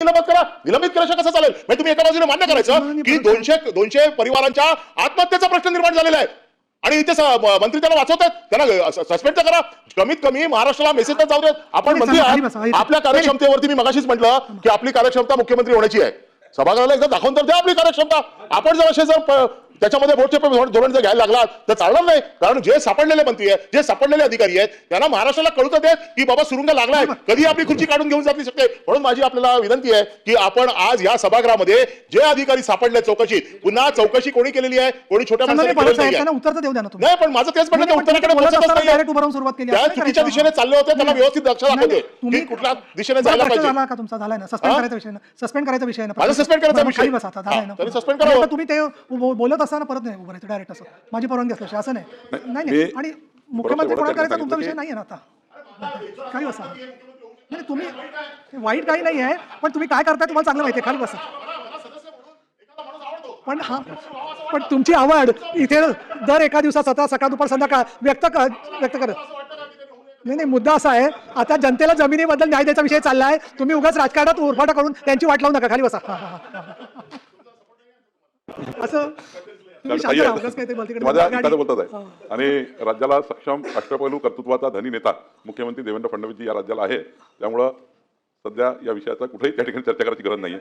निलंबित करा. निलंबित केल्याशिवाय कसं चालेल? म्हणजे तुम्ही एका बाजूने मान्य करायचं की 200 परिवारांच्या आत्महत्येचा प्रश्न निर्माण झालेला आहे आणि इथे मंत्री त्याला वाचवतात, त्यांना सस्पेंड करा. कमीत कमी महाराष्ट्राला मेसेज तर जाऊ देत. आपण मंत्री आहात, आपल्या कार्यक्षमतेवरती मी मगाशीच म्हटलं की आपली कार्यक्षमता मुख्यमंत्री होण्याची आहे. सभागृहाला एकदा दाखवून तर द्या आपली कार्यक्षमता. आपण जर असे जर त्याच्यामध्ये बोटचे धोरण जर घ्यायला लागला तर चालणार नाही. कारण जे सापडलेले मंत्री आहेत, जे सापडलेले अधिकारी आहेत, त्यांना महाराष्ट्राला कळूच दे की बाबा सुरुंग लागलाय, कधी आपली खुर्ची काढून घेऊन जात शकते. म्हणून माझी आपल्याला विनंती आहे की आपण आज या सभागृहामध्ये जे अधिकारी सापडले चौकशीत, पुन्हा चौकशी कोणी केलेली आहे, कोणी छोट्या माणसाने उत्तर तर देऊ द्या ना तुम्ही. नाही, पण माझं तेच म्हणणं त्या उत्तराकडे पोहोचतच नाहीये. सुरुवात केली त्या चुकीच्या दिशेने चालले होते, त्यांना व्यवस्थित लक्ष दाखवते की कुठल्या दिशेने जायला पाहिजे. झाला का तुमचा? झालाय ना सस्पेंड करायचा विषय ना, सस्पेंड करायचा विषय ना, माझं सस्पेंड करायचा विषय. खाली बसा आता, झालाय ना. तरी सस्पेंड करावं. आता तुम्ही ते बोलत असताना परत नाही उभं राहायचं डायरेक्ट असं, माझी परवानगी असल्याशिवाय असं नाही. नाही आणि मुख्यमंत्री कोणाला करायचा तुमचा विषय नाहीये ना आता. खाली बसा. नाही तुम्ही वाईट काही नाही आहे, पण तुम्ही काय करताय तुम्हाला चांगलं माहिती आहे. खाली बसा. पण तुमची आवड इथे दर एका दिवसात सकाळ दुपार संध्याकाळ व्यक्त करत नाही. मुद्दा असा आहे, आता जनतेला जमिनीबद्दल न्याय द्यायचा विषय चाललाय. तुम्ही उगाच राजकारणात उरफाटा करून त्यांची वाट लावू नका. खाली बसा. असं माझ्या एखादं बोलतात आहे. आणि राज्याला सक्षम अष्टपैलू कर्तृत्वाचा धनी नेता मुख्यमंत्री देवेंद्र फडणवीस या राज्याला आहे. त्यामुळं सध्या या विषयाचा कुठेही त्या ठिकाणी चर्चा करायची गरज नाहीये.